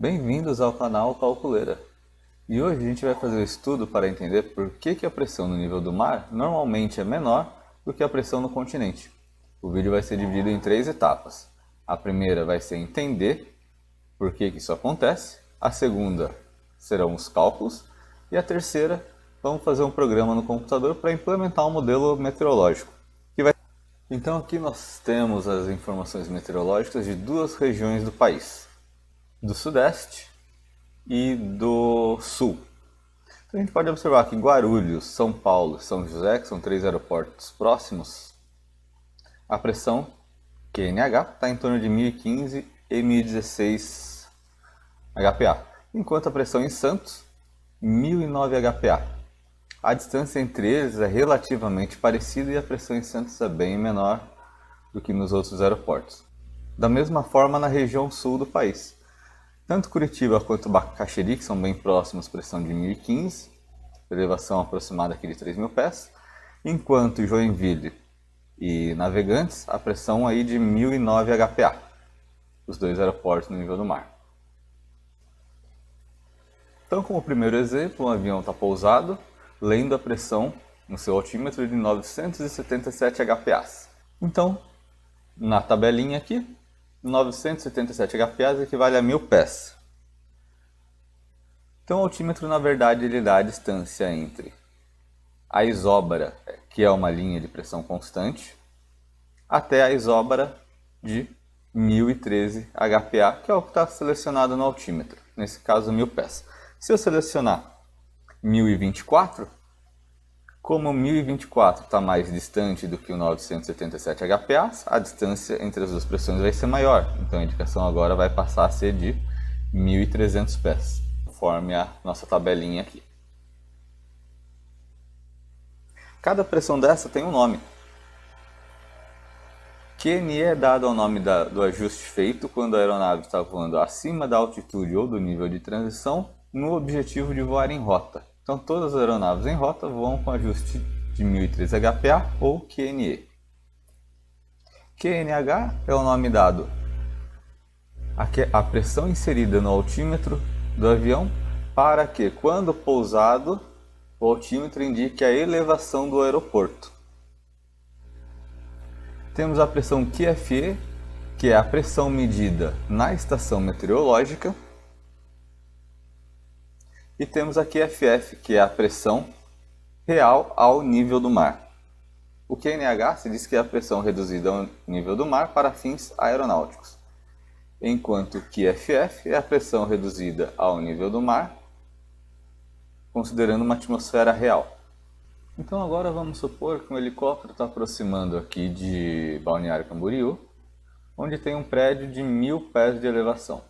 Bem-vindos ao canal Calculeira. E hoje a gente vai fazer um estudo para entender por que a pressão no nível do mar normalmente é menor do que a pressão no continente. O vídeo vai ser dividido em 3 etapas. A primeira vai ser entender por que isso acontece, a segunda serão os cálculos e a terceira vamos fazer um programa no computador para implementar um modelo meteorológico. Então aqui nós temos as informações meteorológicas de duas regiões do país, do Sudeste e do Sul. Então a gente pode observar que Guarulhos, São Paulo e São José, que são 3 aeroportos próximos, a pressão QNH está em torno de 1015 e 1016 HPA, enquanto a pressão em Santos, 1009 HPA. A distância entre eles é relativamente parecida e a pressão em Santos é bem menor do que nos outros aeroportos. Da mesma forma na região sul do país. Tanto Curitiba quanto Bacaxeri, que são bem próximos, pressão de 1015, elevação aproximada aqui de 3.000 pés, enquanto Joinville e Navegantes, a pressão aí de 1009 HPA, os dois aeroportos no nível do mar. Então, como primeiro exemplo, um avião está pousado, lendo a pressão no seu altímetro de 977 HPAs. Então, na tabelinha aqui, 977 HPAs equivale a 1000 pés. Então o altímetro, na verdade, ele dá a distância entre a isóbara, que é uma linha de pressão constante, até a isóbara de 1013 HPA, que é o que está selecionado no altímetro, nesse caso 1000 pés. Se eu selecionar 1024, como 1024 está mais distante do que o 977 HPA, a distância entre as duas pressões vai ser maior. Então a indicação agora vai passar a ser de 1300 pés, conforme a nossa tabelinha aqui. Cada pressão dessa tem um nome. QNE é dado ao nome do ajuste feito quando a aeronave está voando acima da altitude ou do nível de transição no objetivo de voar em rota. Então todas as aeronaves em rota voam com ajuste de 1013 HPA ou QNE. QNH é o nome dado à pressão inserida no altímetro do avião para que, quando pousado, o altímetro indique a elevação do aeroporto. Temos a pressão QFE, que é a pressão medida na estação meteorológica. E temos a QFF, que é a pressão real ao nível do mar. O QNH se diz que é a pressão reduzida ao nível do mar para fins aeronáuticos, enquanto o QFF é a pressão reduzida ao nível do mar, considerando uma atmosfera real. Então agora vamos supor que um helicóptero está aproximando aqui de Balneário Camboriú, onde tem um prédio de 1000 pés de elevação.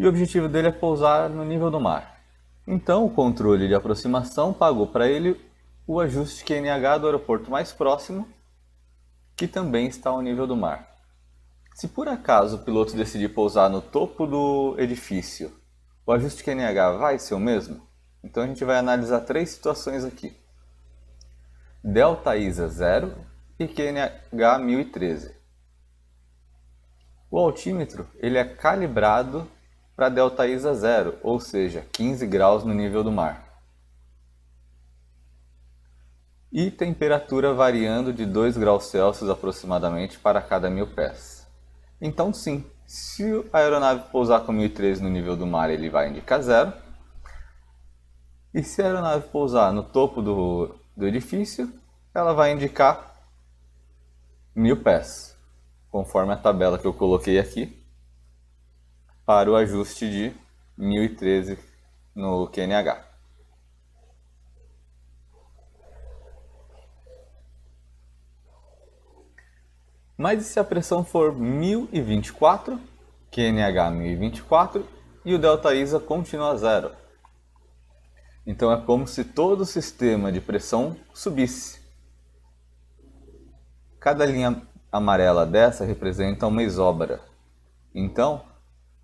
E o objetivo dele é pousar no nível do mar. Então o controle de aproximação pagou para ele o ajuste QNH do aeroporto mais próximo, que também está ao nível do mar. Se por acaso o piloto decidir pousar no topo do edifício, o ajuste QNH vai ser o mesmo? Então a gente vai analisar 3 situações aqui. Delta ISA 0 e QNH 1013. O altímetro ele é calibrado para delta ISA 0, ou seja, 15 graus no nível do mar. E temperatura variando de 2 graus Celsius aproximadamente para cada 1000 pés. Então sim, se a aeronave pousar com 1013 no nível do mar, ele vai indicar 0. E se a aeronave pousar no topo do edifício, ela vai indicar 1000 pés, conforme a tabela que eu coloquei aqui, para o ajuste de 1013 no QNH. Mas e se a pressão for 1024, QNH 1024 e o delta ISA continua 0? Então é como se todo o sistema de pressão subisse. Cada linha amarela dessa representa uma isóbara. Então,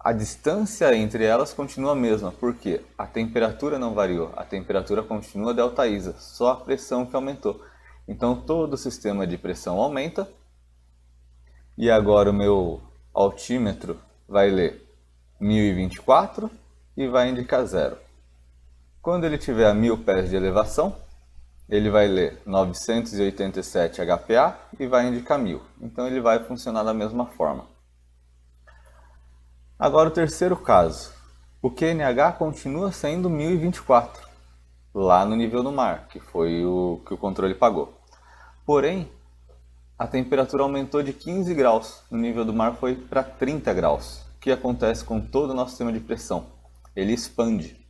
a distância entre elas continua a mesma, porque a temperatura não variou, a temperatura continua delta ISA, só a pressão que aumentou. Então todo o sistema de pressão aumenta, e agora o meu altímetro vai ler 1024 e vai indicar 0. Quando ele tiver a 1000 pés de elevação, ele vai ler 987 HPA e vai indicar 1000. Então ele vai funcionar da mesma forma. Agora o terceiro caso. O QNH continua sendo 1024, lá no nível do mar, que foi o que o controle pagou. Porém, a temperatura aumentou de 15 graus, no nível do mar foi para 30 graus. O que acontece com todo o nosso sistema de pressão? Ele expande.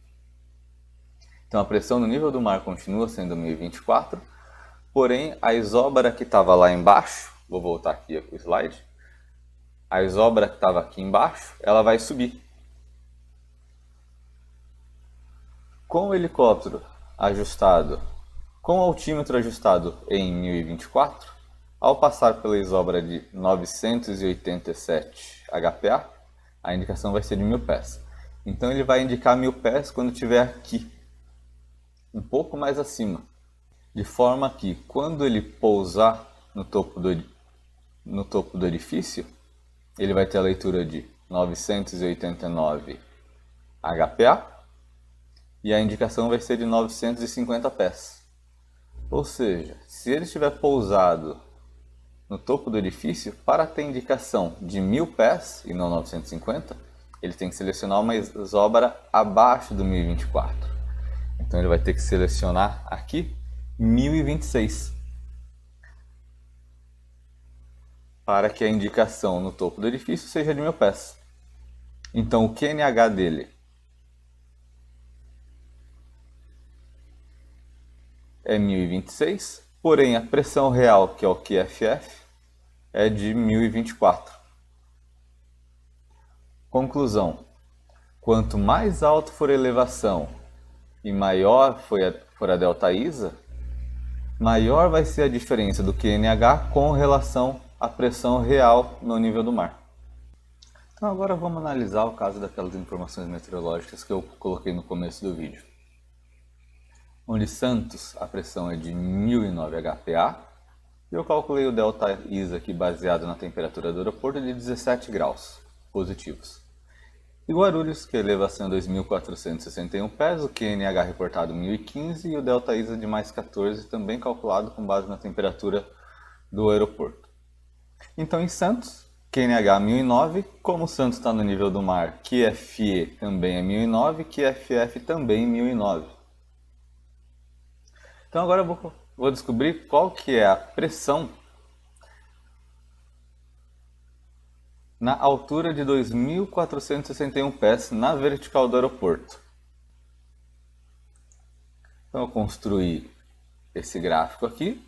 Então a pressão no nível do mar continua sendo 1024, porém a isóbara que estava lá embaixo, vou voltar aqui com o slide, a isóbara que estava aqui embaixo, ela vai subir. Com o helicóptero ajustado, com o altímetro ajustado em 1024, ao passar pela isóbara de 987 HPA, a indicação vai ser de 1000 pés. Então ele vai indicar 1000 pés quando estiver aqui, um pouco mais acima. De forma que quando ele pousar no topo do edifício, ele vai ter a leitura de 989 HPA e a indicação vai ser de 950 pés. Ou seja, se ele estiver pousado no topo do edifício, para ter indicação de 1000 pés e não 950, ele tem que selecionar uma isóbara abaixo do 1024. Então ele vai ter que selecionar aqui 1026. Para que a indicação no topo do edifício seja de 1000 pés. Então o QNH dele é 1026, porém a pressão real, que é o QFF, é de 1024. Conclusão: quanto mais alto for a elevação e maior for a delta ISA, maior vai ser a diferença do QNH com relação à pressão real no nível do mar. Então agora vamos analisar o caso daquelas informações meteorológicas que eu coloquei no começo do vídeo. Onde Santos a pressão é de 1009 HPA e eu calculei o delta ISA aqui baseado na temperatura do aeroporto de 17 graus positivos. E Guarulhos, que a elevação é 2.461 pés, o QNH reportado 1015 e o delta ISA de mais 14, também calculado com base na temperatura do aeroporto. Então em Santos, QNH 1009, como Santos está no nível do mar, QFE também é 1009, QFF também 1009. Então agora eu vou descobrir qual que é a pressão na altura de 2.461 pés na vertical do aeroporto. Então eu construí esse gráfico aqui,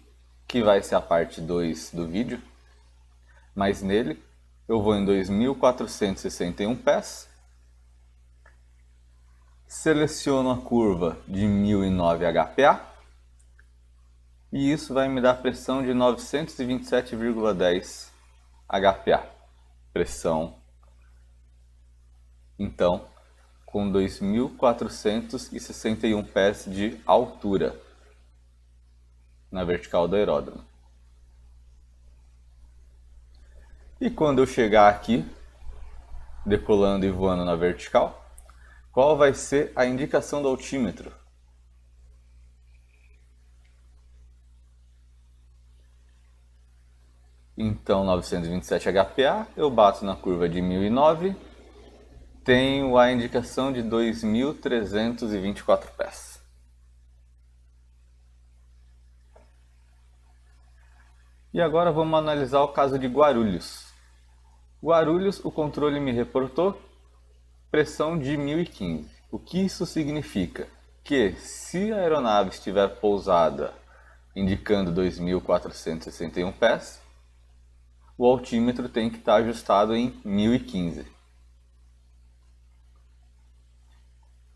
que vai ser a parte 2 do vídeo, mas nele eu vou em 2.461 pés, seleciono a curva de 1009 HPA, e isso vai me dar pressão de 927,10 HPA. Pressão, então, com 2.461 pés de altura na vertical do aeródromo. E quando eu chegar aqui, decolando e voando na vertical, qual vai ser a indicação do altímetro? Então 927 HPA, eu bato na curva de 1009, tenho a indicação de 2.324 pés. E agora vamos analisar o caso de Guarulhos. Guarulhos, o controle me reportou pressão de 1015. O que isso significa? Que se a aeronave estiver pousada indicando 2.461 pés, o altímetro tem que estar ajustado em 1015.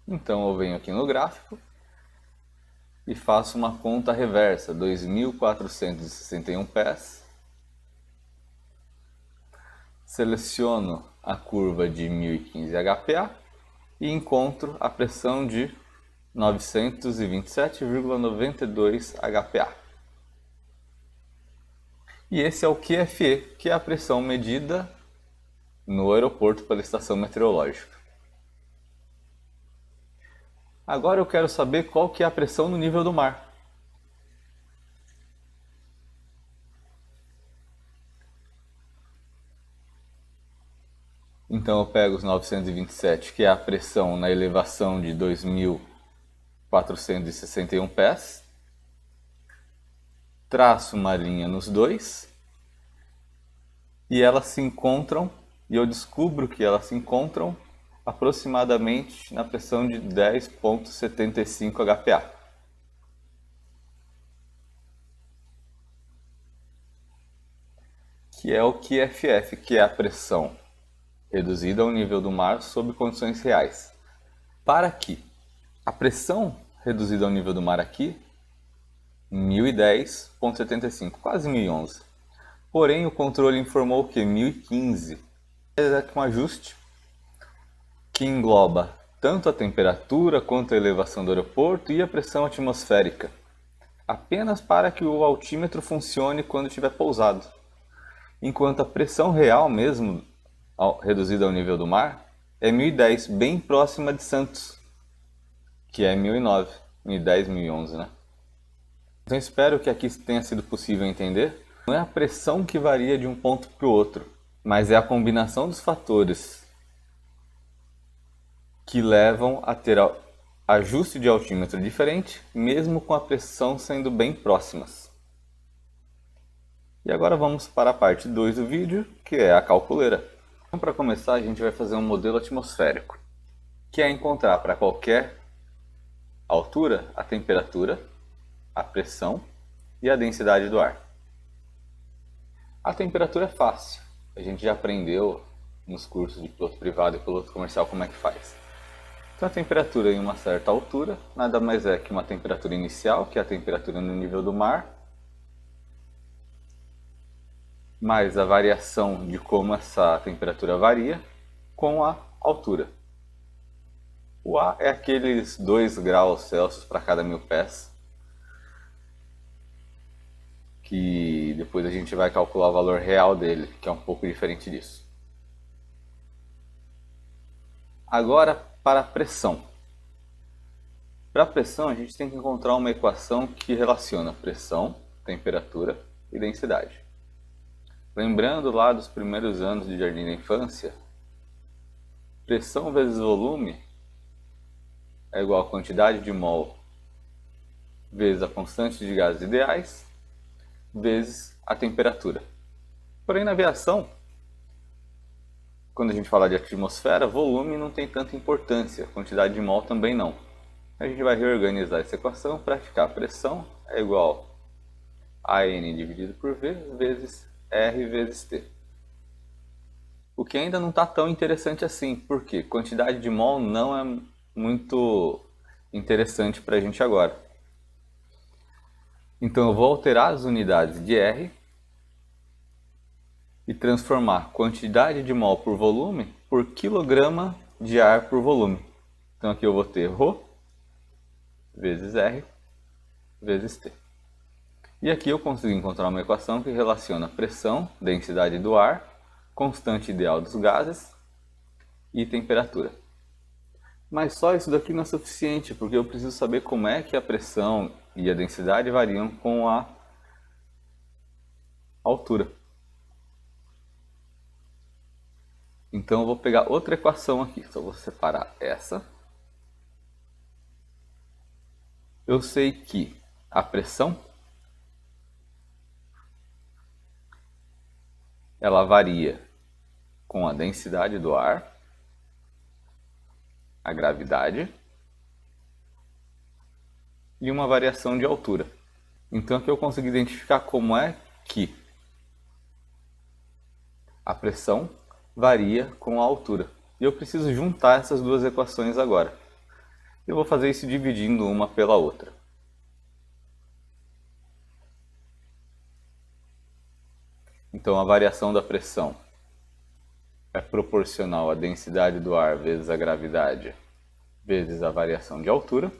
Então eu venho aqui no gráfico e faço uma conta reversa, 2.461 pés. Seleciono a curva de 1015 HPA e encontro a pressão de 927,92 HPA. E esse é o QFE, que é a pressão medida no aeroporto pela estação meteorológica. Agora eu quero saber qual que é a pressão no nível do mar. Então eu pego os 927, que é a pressão na elevação de 2.461 pés, traço uma linha nos dois, e elas se encontram, e eu descubro que elas se encontram aproximadamente na pressão de 10,75 HPa. Que é o QFF, que é a pressão reduzida ao nível do mar sob condições reais. Para que a pressão reduzida ao nível do mar aqui, 1010,75, quase 1011. Porém, o controle informou que 1015 é um ajuste que engloba tanto a temperatura quanto a elevação do aeroporto e a pressão atmosférica, apenas para que o altímetro funcione quando estiver pousado. Enquanto a pressão real mesmo, reduzida ao nível do mar, é 1010, bem próxima de Santos, que é 1009, 1010, 1011, né? Então espero que aqui tenha sido possível entender. Não é a pressão que varia de um ponto para o outro, mas é a combinação dos fatores que levam a ter ajuste de altímetro diferente, mesmo com a pressão sendo bem próximas. E agora vamos para a parte 2 do vídeo, que é a calculeira. Então, para começar, a gente vai fazer um modelo atmosférico, que é encontrar para qualquer altura a temperatura, a pressão e a densidade do ar. A temperatura é fácil, a gente já aprendeu nos cursos de piloto privado e piloto comercial como é que faz. Então a temperatura em uma certa altura nada mais é que uma temperatura inicial, que é a temperatura no nível do mar, mais a variação de como essa temperatura varia com a altura. O A é aqueles 2 graus Celsius para cada 1000 pés, que depois a gente vai calcular o valor real dele, que é um pouco diferente disso. Agora para a pressão. Para a pressão a gente tem que encontrar uma equação que relaciona pressão, temperatura e densidade. Lembrando lá dos primeiros anos de jardim da infância, pressão vezes volume é igual a quantidade de mol vezes a constante de gases ideais vezes a temperatura. Porém, na aviação, quando a gente fala de atmosfera, volume não tem tanta importância, quantidade de mol também não. A gente vai reorganizar essa equação para ficar pressão é igual a N dividido por V vezes R vezes T. O que ainda não está tão interessante assim, porque quantidade de mol não é muito interessante para a gente agora. Então eu vou alterar as unidades de R e transformar quantidade de mol por volume por quilograma de ar por volume. Então aqui eu vou ter ρ vezes R vezes T. E aqui eu consigo encontrar uma equação que relaciona pressão, densidade do ar, constante ideal dos gases e temperatura. Mas só isso daqui não é suficiente, porque eu preciso saber como é que a pressão e a densidade variam com a altura. Então eu vou pegar outra equação aqui, só vou separar essa. Eu sei que a pressão ela varia com a densidade do ar, a gravidade e uma variação de altura. Então aqui eu consigo identificar como é que a pressão varia com a altura. E eu preciso juntar essas duas equações agora. Eu vou fazer isso dividindo uma pela outra. Então a variação da pressão é proporcional à densidade do ar vezes a gravidade vezes a variação de altura.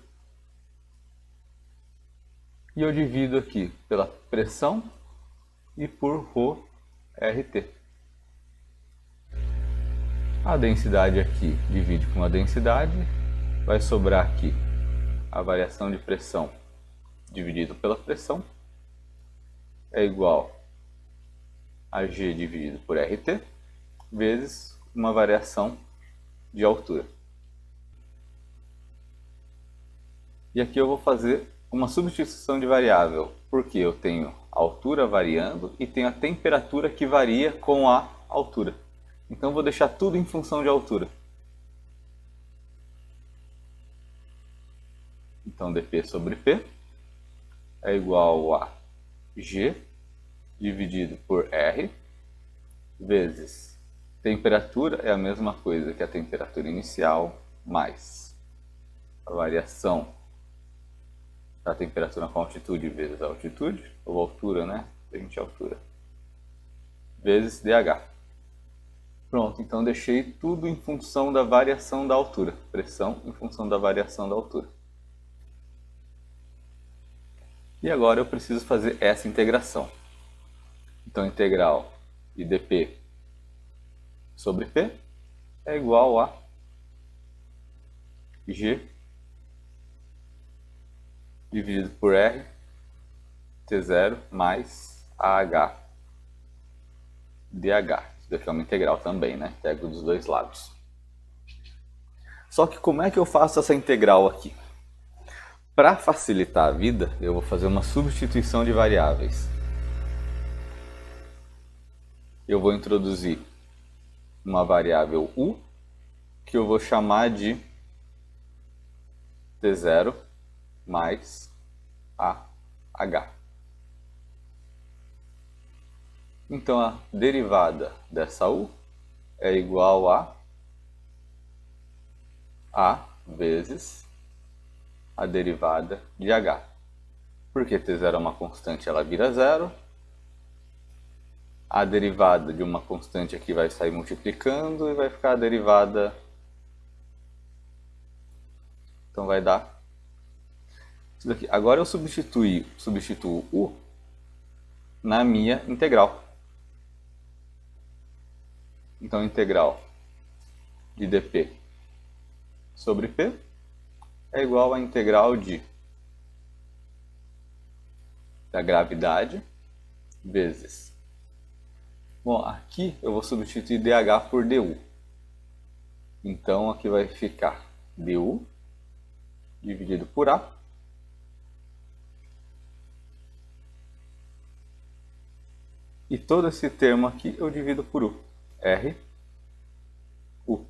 E eu divido aqui pela pressão e por ρRT. A densidade aqui divide com a densidade, vai sobrar aqui a variação de pressão dividido pela pressão é igual a G dividido por RT vezes uma variação de altura. E aqui eu vou fazer uma substituição de variável, porque eu tenho a altura variando e tenho a temperatura que varia com a altura. Então eu vou deixar tudo em função de altura. Então dP sobre P é igual a G dividido por R vezes temperatura é a mesma coisa que a temperatura inicial mais a variação da temperatura com altitude vezes a altitude, ou altura, né? A gente altura, vezes dH. Pronto, então deixei tudo em função da variação da altura. Pressão em função da variação da altura. E agora eu preciso fazer essa integração. Então, integral de dP sobre P é igual a G dividido por R T0 mais AH dH. Isso daqui é uma integral também, né? Pego dos dois lados. Só que como é que eu faço essa integral aqui? Para facilitar a vida, eu vou fazer uma substituição de variáveis. Eu vou introduzir uma variável U, que eu vou chamar de T0 mais AH. Então a derivada dessa U é igual a vezes a derivada de H. Porque T0 é uma constante, ela vira zero. A derivada de uma constante aqui vai sair multiplicando e vai ficar a derivada. Então vai dar isso daqui. Agora eu substituo U na minha integral. Então, integral de dP sobre P é igual à integral da gravidade vezes. Bom, aqui eu vou substituir dH por du. Então, aqui vai ficar du dividido por A. E todo esse termo aqui eu divido por U. R, U.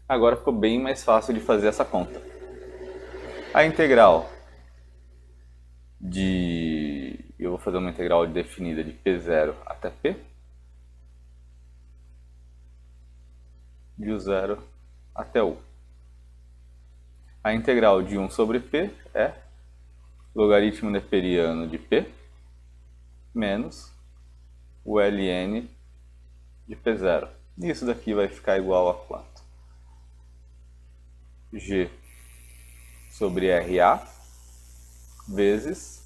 Agora ficou bem mais fácil de fazer essa conta. A integral eu vou fazer uma integral definida de P0 até P. De U0 até U. A integral de 1 sobre P é logaritmo neperiano de P menos o ln de P0. E isso daqui vai ficar igual a quanto? G sobre RA vezes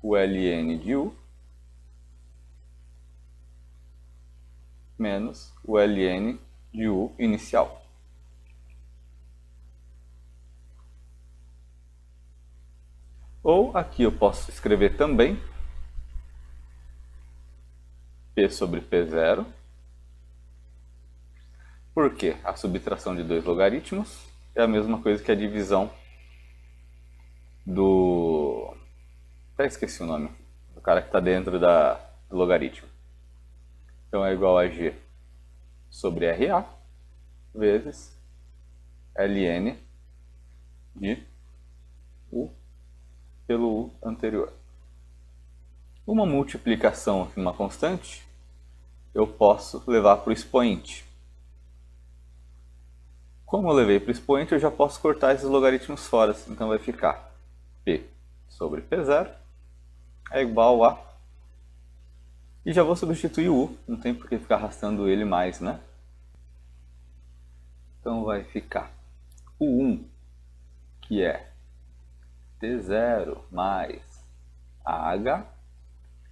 o ln de U menos o ln de U inicial. Ou aqui eu posso escrever também P sobre P0, porque a subtração de dois logaritmos é a mesma coisa que a divisão do... Até esqueci o nome, do cara que está dentro do logaritmo. Então é igual a G sobre RA vezes ln de U pelo U anterior. Uma multiplicação aqui numa constante, eu posso levar para o expoente. Como eu levei para o expoente, eu já posso cortar esses logaritmos fora. Então vai ficar P sobre P0 é igual a... E já vou substituir o U, não tem por que ficar arrastando ele mais, né? Então vai ficar o 1, que é T0 mais AH,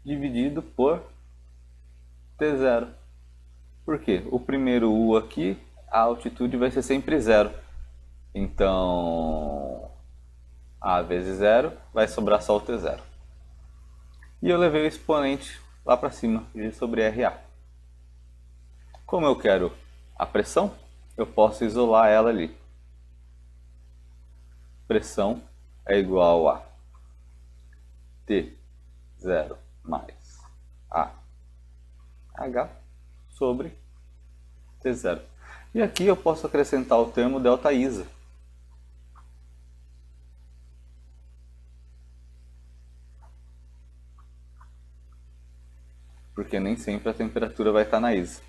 dividido por T0. Por quê? O primeiro U aqui, a altitude vai ser sempre zero. Então, A vezes zero, vai sobrar só o T0. E eu levei o expoente lá para cima, G sobre RA. Como eu quero a pressão, eu posso isolar ela ali. Pressão é igual a T0 mais AH sobre T0. E aqui eu posso acrescentar o termo delta ISA. Porque nem sempre a temperatura vai estar na ISA.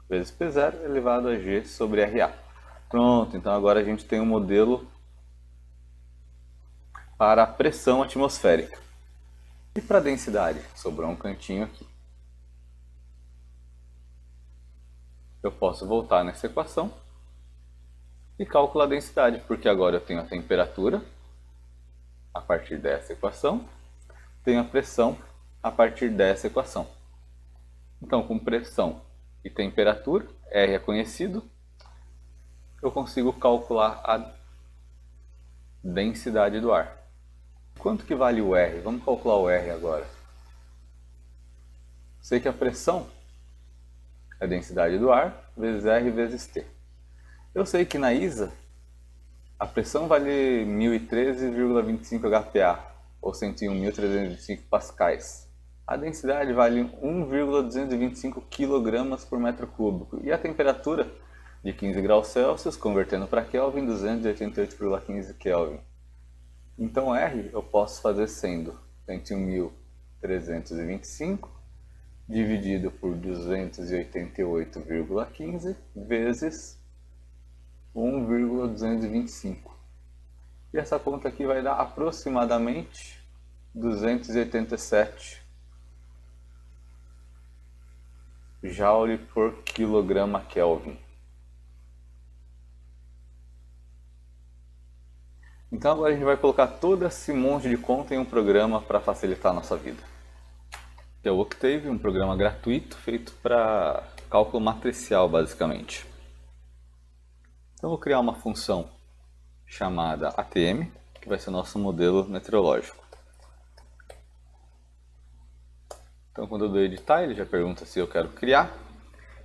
Vezes P0 elevado a G sobre RA. Pronto, então agora a gente tem um modelo para a pressão atmosférica. E para a densidade? Sobrou um cantinho aqui. Eu posso voltar nessa equação e calcular a densidade, porque agora eu tenho a temperatura a partir dessa equação, tenho a pressão a partir dessa equação. Então, com pressão e temperatura, R é conhecido, eu consigo calcular a densidade do ar. Quanto que vale o R? Vamos calcular o R agora. Sei que a pressão é a densidade do ar vezes R vezes T. Eu sei que na ISA a pressão vale 1013,25 HPa ou 101.325 pascais. A densidade vale 1,225 kg por metro cúbico e a temperatura de 15 graus Celsius, convertendo para Kelvin, 288,15 Kelvin. Então R eu posso fazer sendo 101.325 dividido por 288,15 vezes 1,225. E essa conta aqui vai dar aproximadamente 287 joule por quilograma Kelvin. Então agora a gente vai colocar todo esse monte de conta em um programa para facilitar a nossa vida. Que é o Octave, um programa gratuito feito para cálculo matricial, basicamente. Então eu vou criar uma função chamada ATM, que vai ser o nosso modelo meteorológico. Então quando eu dou editar, ele já pergunta se eu quero criar.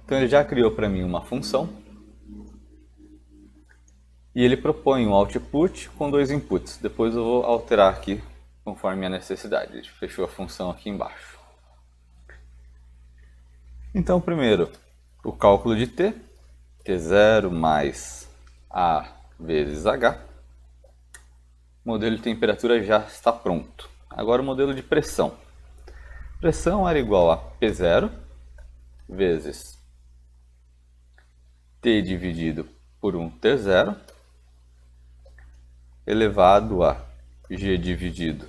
Então ele já criou para mim uma função. E ele propõe um output com dois inputs. Depois eu vou alterar aqui conforme a necessidade. Ele fechou a função aqui embaixo. Então primeiro, o cálculo de T, T0 mais A vezes H. O modelo de temperatura já está pronto. Agora o modelo de pressão. Pressão era igual a P0 vezes T dividido por 1 T0 elevado a G dividido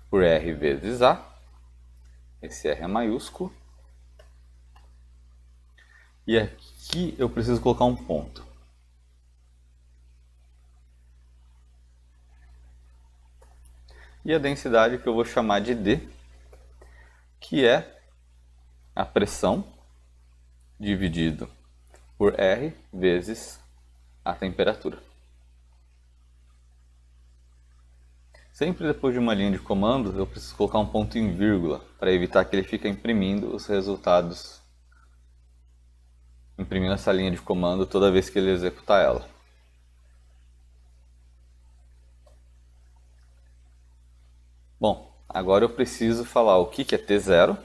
por R vezes A. Esse R é maiúsculo. E aqui eu preciso colocar um ponto. E a densidade que eu vou chamar de D, que é a pressão dividido por R vezes a temperatura. Sempre depois de uma linha de comando, eu preciso colocar um ponto em vírgula, para evitar que ele fique imprimindo os resultados, imprimindo essa linha de comando toda vez que ele executar ela. Bom, agora eu preciso falar o que é T0.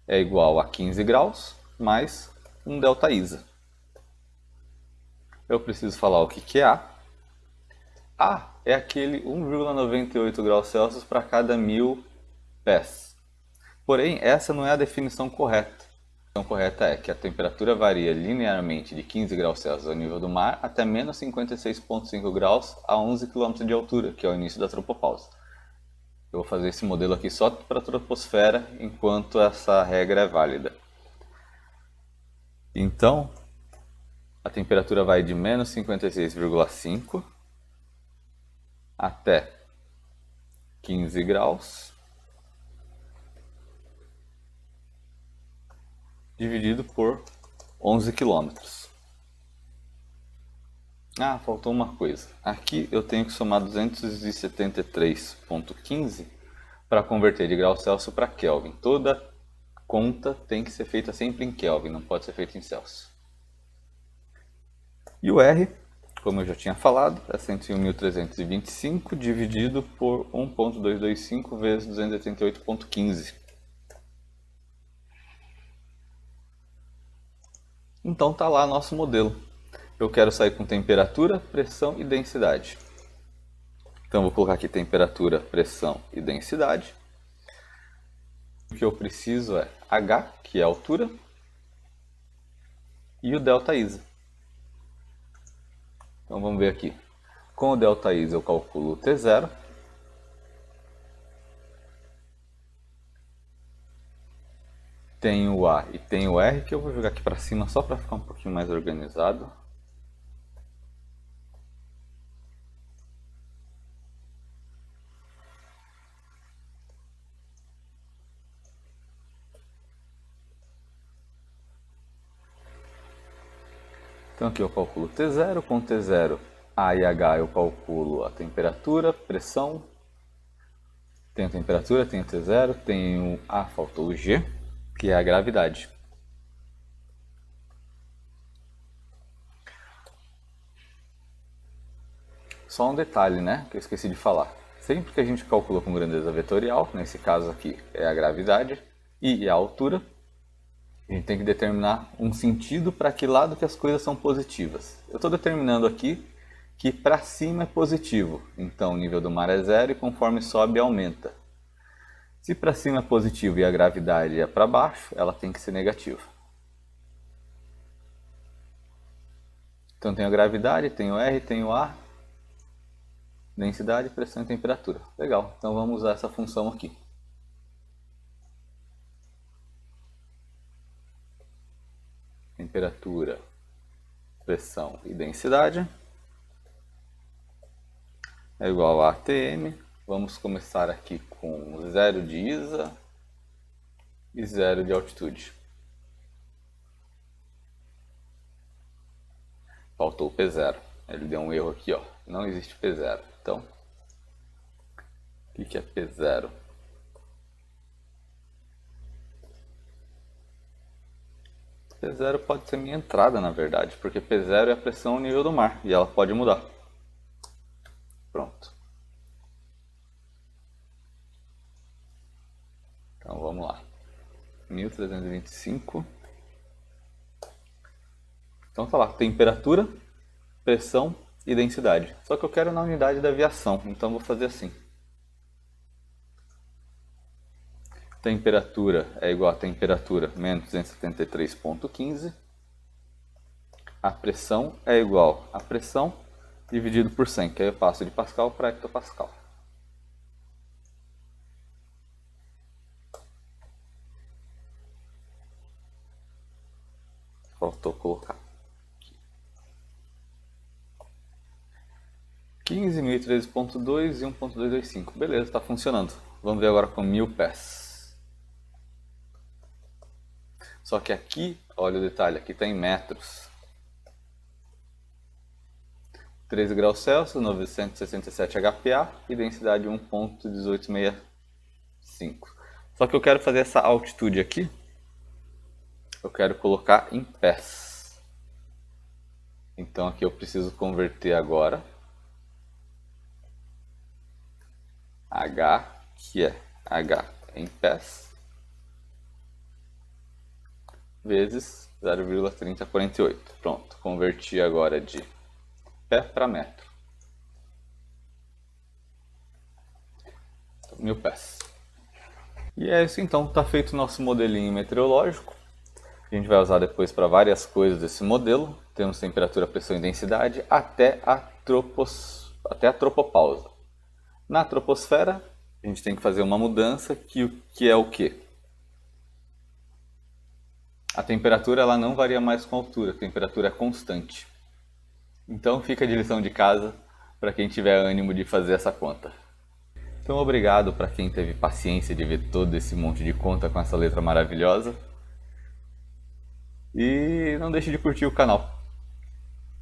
É igual a 15 graus mais um delta ISA. Eu preciso falar o que é A. A é aquele 1,98 graus Celsius para cada 1000 pés. Porém, essa não é a definição correta. A definição correta é que a temperatura varia linearmente de 15 graus Celsius ao nível do mar até menos 56,5 graus a 11 km de altura, que é o início da tropopausa. Eu vou fazer esse modelo aqui só para a troposfera, enquanto essa regra é válida. Então, a temperatura vai de menos 56,5 até 15 graus, dividido por 11 quilômetros. Ah, faltou uma coisa. Aqui eu tenho que somar 273,15 para converter de grau Celsius para Kelvin. Toda conta tem que ser feita sempre em Kelvin, não pode ser feita em Celsius. E o R, como eu já tinha falado, é 101.325 dividido por 1.225 vezes 288,15. Então tá lá nosso modelo. Eu quero sair com temperatura, pressão e densidade. Então vou colocar aqui temperatura, pressão e densidade. O que eu preciso é H, que é a altura, e o ΔI. Então vamos ver aqui. Com o ΔI eu calculo o T0. Tenho o A e tenho o R, que eu vou jogar aqui para cima só para ficar um pouquinho mais organizado. Então aqui eu calculo T0, com T0, A e H eu calculo a temperatura, pressão. Tenho temperatura, tenho T0, tenho A, faltou o G, que é a gravidade. Só um detalhe, né, que eu esqueci de falar. Sempre que a gente calcula com grandeza vetorial, nesse caso aqui é a gravidade e a altura, a gente tem que determinar um sentido para que lado que as coisas são positivas. Eu estou determinando aqui que para cima é positivo, então o nível do mar é zero e conforme sobe aumenta. Se para cima é positivo e a gravidade é para baixo, ela tem que ser negativa. Então tenho a gravidade, tenho R, tenho A, densidade, pressão e temperatura. Legal, então vamos usar essa função aqui. Temperatura, pressão e densidade é igual a ATM. Vamos começar aqui com 0 de ISA e 0 de altitude. Faltou o P0. Ele deu um erro aqui, ó. Não existe P0. Então, o que é P0? P0 pode ser minha entrada, na verdade, porque P0 é a pressão ao nível do mar e ela pode mudar. Pronto. Então vamos lá. 1325. Então tá lá, temperatura, pressão e densidade. Só que eu quero na unidade da aviação, então vou fazer assim. Temperatura é igual a temperatura menos 273,15. A pressão é igual a pressão dividido por 100, que aí eu passo de Pascal para hectopascal. Faltou colocar 15.013.2 e 1.225. Beleza, está funcionando. Vamos ver agora com 1000 pés. Só que aqui, olha o detalhe, aqui está em metros. 13 graus Celsius, 967 HPA e densidade 1.1865. Só que eu quero fazer essa altitude aqui, eu quero colocar em pés. Então aqui eu preciso converter agora H, que é H em pés, vezes 0,3048. Pronto, converti agora de pé para metro. 1000 pés. E é isso então, está feito o nosso modelinho meteorológico. A gente vai usar depois para várias coisas desse modelo. Temos temperatura, pressão e densidade até a tropopausa. Na troposfera, a gente tem que fazer uma mudança que é o quê? A temperatura ela não varia mais com a altura, a temperatura é constante. Então fica de lição de casa para quem tiver ânimo de fazer essa conta. Então obrigado para quem teve paciência de ver todo esse monte de conta com essa letra maravilhosa. E não deixe de curtir o canal.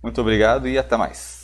Muito obrigado e até mais!